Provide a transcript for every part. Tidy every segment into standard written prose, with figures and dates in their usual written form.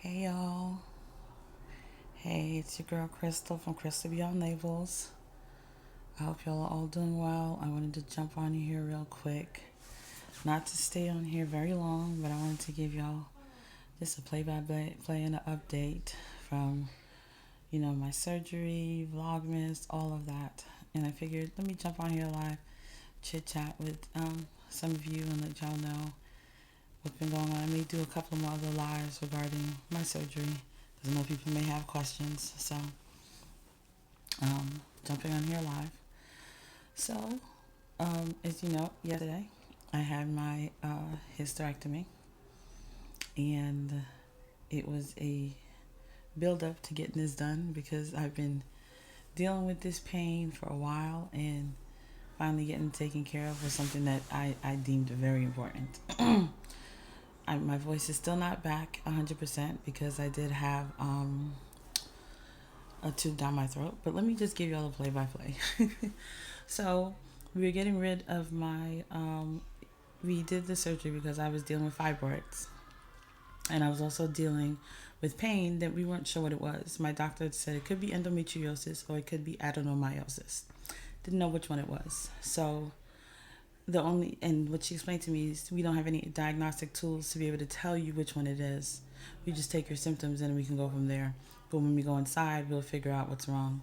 Hey y'all. Hey, it's your girl Crystal from Crystal Beyond Labels. I hope y'all are all doing well. I wanted to jump on here real quick. Not to stay on here very long, but I wanted to give y'all just a play and an update from, my surgery, Vlogmas, all of that. And I figured let me jump on here live, chit chat with some of you and let y'all know what's been going on. I may do a couple more other lives regarding my surgery because I know people may have questions. So, jumping on here live. So, as you know, yesterday I had my hysterectomy, and it was a build up to getting this done because I've been dealing with this pain for a while, and finally getting taken care of was something that I deemed very important. My voice is still not back 100% because I did have a tube down my throat. But let me just give you all a play by play. So, we were getting rid of my. We did the surgery because I was dealing with fibroids. And I was also dealing with pain that we weren't sure what it was. My doctor said it could be endometriosis or it could be adenomyosis. Didn't know which one it was. So, and what she explained to me is we don't have any diagnostic tools to be able to tell you which one it is. We just take your symptoms and we can go from there. But when we go inside, we'll figure out what's wrong.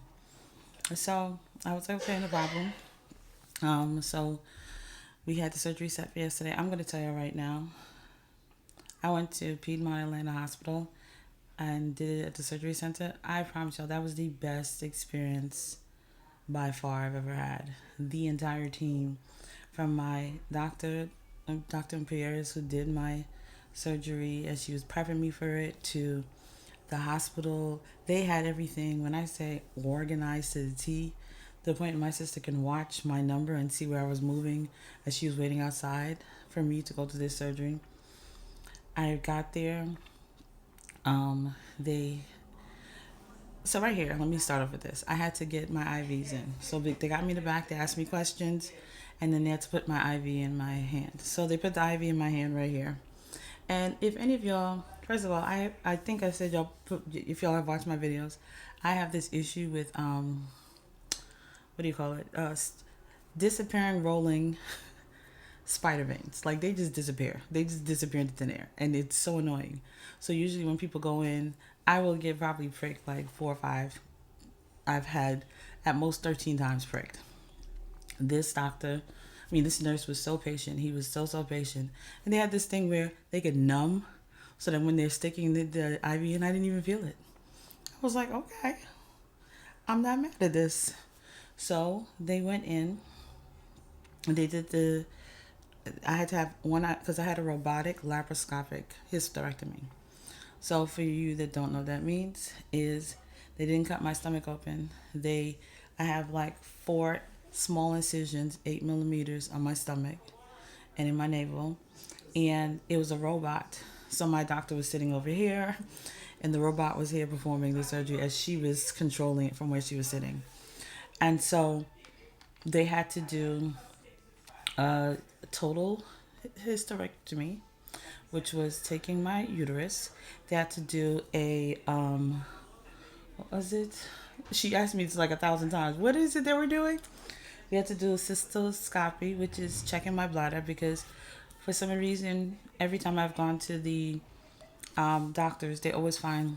So I was like, okay, no problem. So we had the surgery set for yesterday. I'm going to tell you right now. I went to Piedmont Atlanta Hospital and did it at the surgery center. I promise y'all that was the best experience by far I've ever had. The entire team, from my doctor, Dr. Pierres, who did my surgery as she was prepping me for it, to the hospital. They had everything. When I say organized to the T, the point my sister can watch my number and see where I was moving as she was waiting outside for me to go to this surgery. I got there. They So right here, let me start off with this. I had to get my IVs in. So they got me in the back. They asked me questions, and then they had to put my IV in my hand. So they put the IV in my hand right here. And if any of y'all, first of all, I think I said if y'all have watched my videos, I have this issue with what do you call it? Disappearing rolling spider veins. Like they just disappear. They just disappear into thin air, and it's so annoying. So usually when people go in, I will get probably pricked like 4 or 5. I've had at most 13 times pricked. This nurse was so patient. He was so patient, and they had this thing where they could numb, so that when they're sticking the IV in, I didn't even feel it. I was like, okay, I'm not mad at this. So they went in. And they did the. I had to have one because I had a robotic laparoscopic hysterectomy. So for you that don't know what that means is they didn't cut my stomach open. I have like 4 small incisions, 8 millimeters on my stomach and in my navel, and it was a robot. So my doctor was sitting over here, and the robot was here performing the surgery as she was controlling it from where she was sitting. And so they had to do a total hysterectomy, which was taking my uterus. They had to do what was it? She asked me this like 1,000 times. What is it that we're doing? We had to do a cystoscopy, which is checking my bladder because for some reason, every time I've gone to the doctors, they always find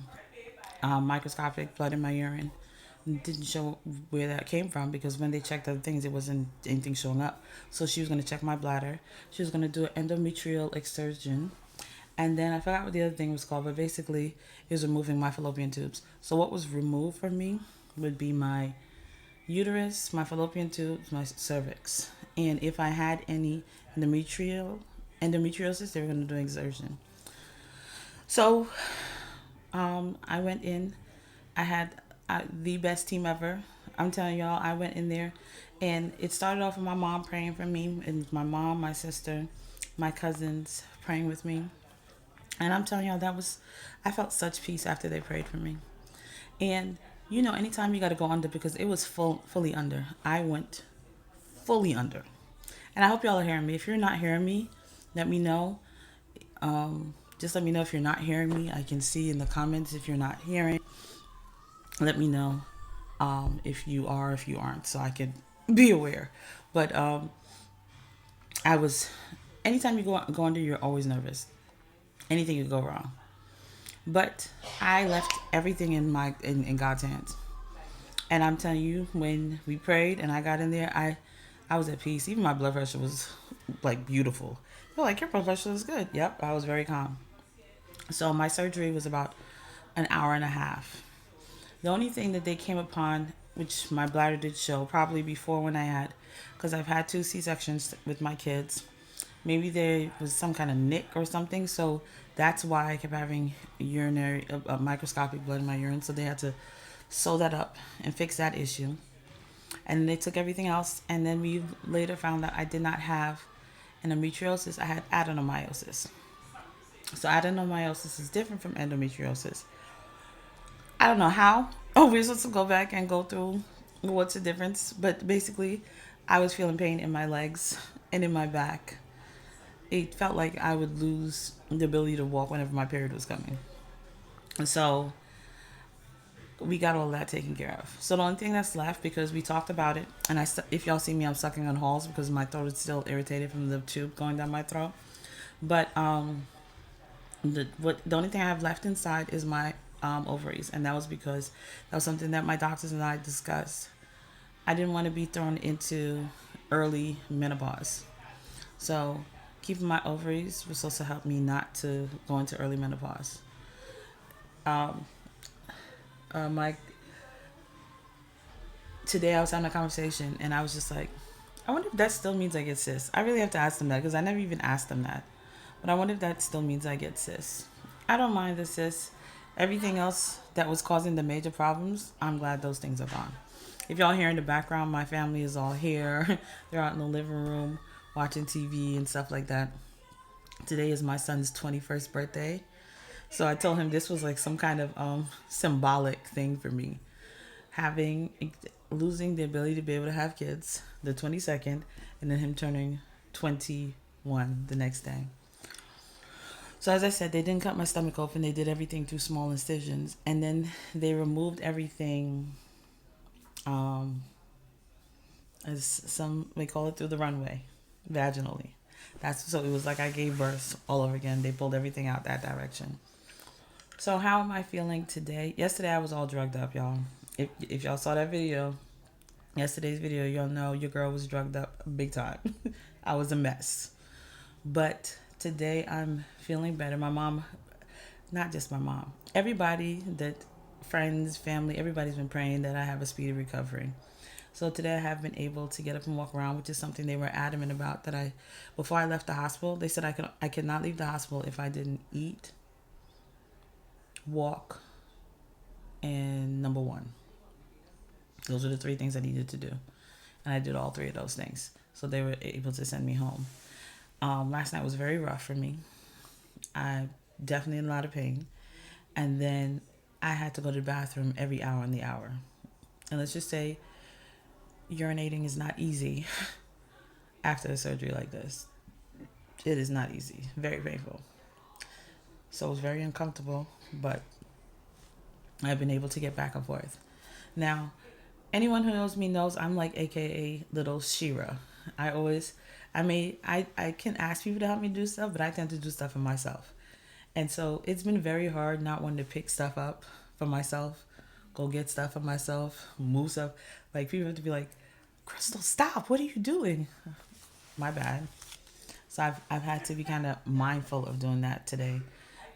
microscopic blood in my urine. Didn't show where that came from because when they checked other things, it wasn't anything showing up. So she was going to check my bladder. She was going to do an endometrial excision. And then I forgot what the other thing was called, but basically it was removing my fallopian tubes. So what was removed from me would be my uterus, my fallopian tubes, my cervix. And if I had any endometriosis, they were going to do an excision. So I went in. I had the best team ever. I'm telling y'all, I went in there, and it started off with my mom praying for me, and my mom, my sister, my cousins praying with me. And I'm telling y'all, I felt such peace after they prayed for me. And anytime you got to go under, because it was fully under. I went fully under. And I hope y'all are hearing me. If you're not hearing me, let me know. Just let me know if you're not hearing me. I can see in the comments if you're not hearing. Let me know if you are, if you aren't, so I can be aware. But I was, anytime you go under, you're always nervous. Anything could go wrong. But I left everything in God's hands. And I'm telling you, when we prayed and I got in there, I was at peace. Even my blood pressure was like beautiful. They're like, your blood pressure is good. Yep, I was very calm. So my surgery was about an hour and a half. The only thing that they came upon, which my bladder did show, probably before when I had, because I've had 2 C-sections with my kids. Maybe there was some kind of nick or something. So that's why I kept having urinary, microscopic blood in my urine. So they had to sew that up and fix that issue. And they took everything else. And then we later found that I did not have endometriosis. I had adenomyosis. So adenomyosis is different from endometriosis. I don't know how. Oh, we're supposed to go back and go through what's the difference. But basically, I was feeling pain in my legs and in my back. It felt like I would lose the ability to walk whenever my period was coming. And so we got all that taken care of. So the only thing that's left, because we talked about it, and if y'all see me, I'm sucking on halls because my throat is still irritated from the tube going down my throat. But the only thing I have left inside is my ovaries, and that was because that was something that my doctors and I discussed. I didn't want to be thrown into early menopause, so keeping my ovaries was supposed to help me not to go into early menopause. Um, my Today I was having a conversation, and I was just like, I wonder if that still means I get cis. I really have to ask them that because I never even asked them that. But I wonder if that still means I get cis. I don't mind the cis. Everything else that was causing the major problems, I'm glad those things are gone. If y'all hear in the background, my family is all here. They're out in the living room watching TV and stuff like that. Today is my son's 21st birthday. So I told him this was like some kind of symbolic thing for me. Losing the ability to be able to have kids, the 22nd, and then him turning 21 the next day. So as I said, they didn't cut my stomach open. They did everything through small incisions. And then they removed everything, as some may call it, through the runway, vaginally. So it was like I gave birth all over again. They pulled everything out that direction. So how am I feeling today? Yesterday I was all drugged up, y'all. If y'all saw that video, yesterday's video, y'all know your girl was drugged up big time. I was a mess. But today I'm feeling better. My mom, not just my mom, everybody, friends, family, everybody's been praying that I have a speedy recovery. So today I have been able to get up and walk around, which is something they were adamant about. Before I left the hospital, they said I could not leave the hospital if I didn't eat, walk, and number 1. Those are the 3 things I needed to do. And I did all 3 of those things. So they were able to send me home. Last night was very rough for me. I definitely in a lot of pain. And then I had to go to the bathroom every hour on the hour. And let's just say urinating is not easy after a surgery like this. It is not easy. Very painful. So it was very uncomfortable, but I've been able to get back and forth. Now, anyone who knows me knows I'm like AKA little Shira. I can ask people to help me do stuff, but I tend to do stuff for myself. And so it's been very hard not wanting to pick stuff up for myself, go get stuff for myself, move stuff. Like people have to be like, Crystal, stop. What are you doing? My bad. So I've had to be kind of mindful of doing that today.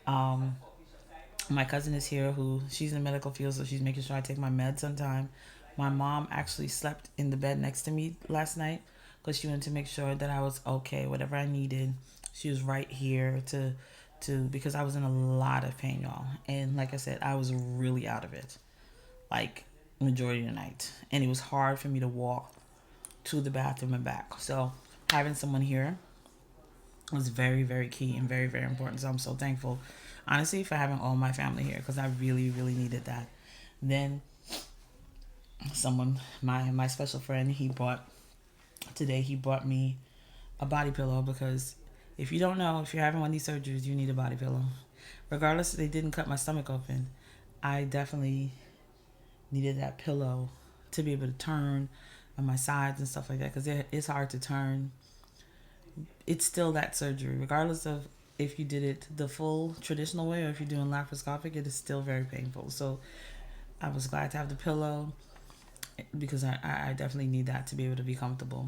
My cousin is here she's in the medical field, so she's making sure I take my meds on time. My mom actually slept in the bed next to me last night because she wanted to make sure that I was okay, whatever I needed. She was right here because I was in a lot of pain, y'all. And like I said, I was really out of it, like majority of the night. And it was hard for me to walk to the bathroom and back. So having someone here was very, very key and very, very important. So I'm so thankful, honestly, for having all my family here because I really, really needed that. Then my special friend, he brought me a body pillow because If you don't know, if you're having one of these surgeries, you need a body pillow. Regardless, they didn't cut my stomach open. I definitely needed that pillow to be able to turn on my sides and stuff like that, because it's hard to turn. It's still that surgery, regardless of if you did it the full traditional way or if you're doing laparoscopic, it is still very painful. So I was glad to have the pillow, because I definitely need that to be able to be comfortable.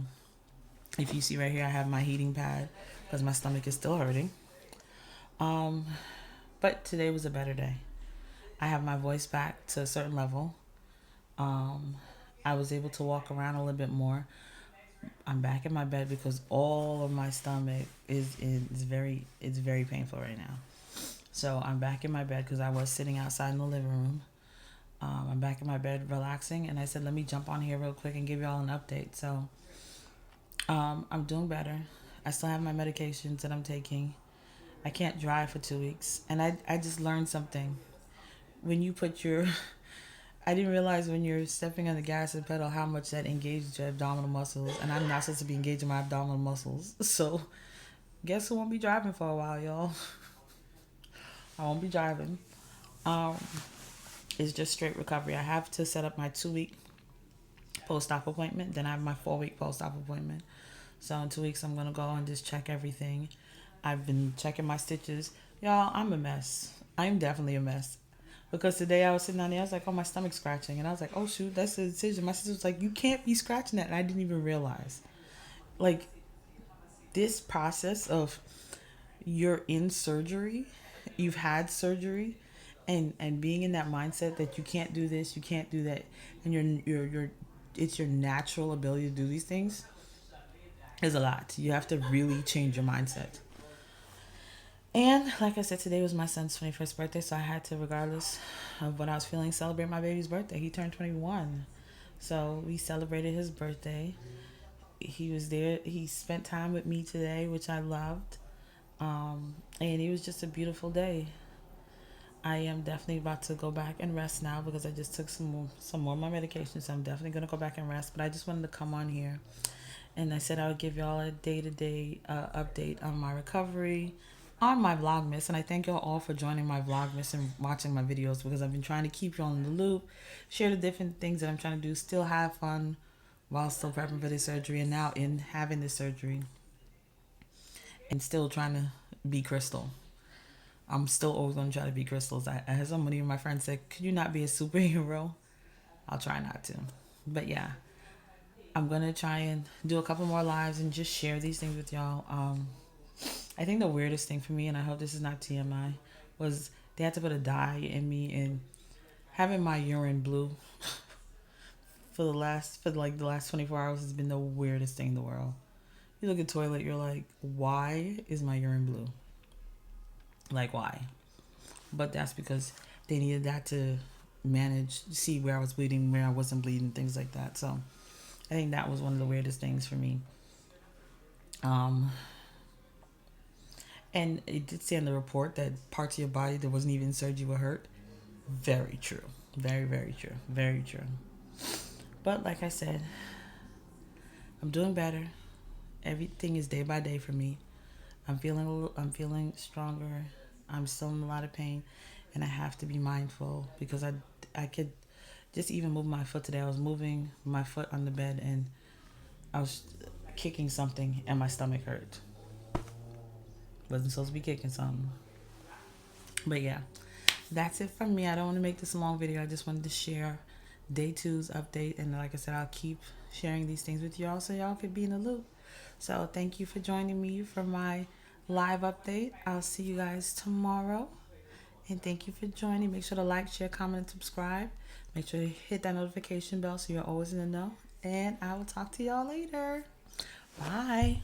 If you see right here, I have my heating pad because my stomach is still hurting. Um, but today was a better day. I have my voice back to a certain level. Um, I was able to walk around a little bit more. I'm back in my bed because all of my stomach is very painful right now. So I'm back in my bed because I was sitting outside in the living room. I'm back in my bed relaxing, and I said, let me jump on here real quick and give y'all an update. So I'm doing better. I still have my medications that I'm taking. I can't drive for 2 weeks, and I just learned something. When you put your I didn't realize when you're stepping on the gas and pedal how much that engages your abdominal muscles, and I'm not supposed to be engaging my abdominal muscles. So guess who won't be driving for a while, y'all? I won't be driving. Um, it's just straight recovery. I have to set up my 2 week post-op appointment. Then I have my 4 week post-op appointment. So in 2 weeks, I'm gonna go and just check everything. I've been checking my stitches. Y'all, I'm a mess. I'm definitely a mess. Because today I was sitting down there, I was like, oh, my stomach's scratching. And I was like, oh, shoot, that's the incision. My sister was like, you can't be scratching that. And I didn't even realize. Like, this process of you're in surgery, you've had surgery, and being in that mindset that you can't do this, you can't do that, and you're it's your natural ability to do these things is a lot. You have to really change your mindset. And like I said, today was my son's 21st birthday, so I had to, regardless of what I was feeling, celebrate my baby's birthday. He turned 21. So we celebrated his birthday. He was there. He spent time with me today, which I loved. And it was just a beautiful day. I am definitely about to go back and rest now because I just took some more of my medication, so I'm definitely going to go back and rest. But I just wanted to come on here, and I said I would give y'all a day-to-day update on my recovery, on my Vlogmas. And I thank y'all all for joining my Vlogmas and watching my videos, because I've been trying to keep y'all in the loop, share the different things that I'm trying to do, still have fun while still prepping for the surgery, and now in having the surgery and still trying to be Crystal. I'm still always going to try to be Crystals. I had somebody, my friend said, could you not be a superhero? I'll try not to. But yeah, I'm going to try and do a couple more lives and just share these things with y'all. I think the weirdest thing for me, and I hope this is not TMI, was they had to put a dye in me, and having my urine blue for the last 24 hours has been the weirdest thing in the world. You look at the toilet, you're like, why is my urine blue? Like, why? But that's because they needed that to see where I was bleeding, where I wasn't bleeding, things like that. So I think that was one of the weirdest things for me. And it did say in the report that parts of your body that wasn't even surgery were hurt. Very true. Very, very true. Very true. But like I said, I'm doing better. Everything is day by day for me. I'm feeling stronger. I'm still in a lot of pain, and I have to be mindful, because I could just even move my foot today. I was moving my foot on the bed, and I was kicking something, and my stomach hurt. Wasn't supposed to be kicking something. But yeah, that's it from me. I don't want to make this a long video. I just wanted to share day 2's update, and like I said, I'll keep sharing these things with y'all so y'all could be in the loop. So thank you for joining me for my live update. I'll see you guys tomorrow. And thank you for joining. Make sure to like, share, comment, and subscribe. Make sure to hit that notification bell so you're always in the know. And I will talk to y'all later. Bye.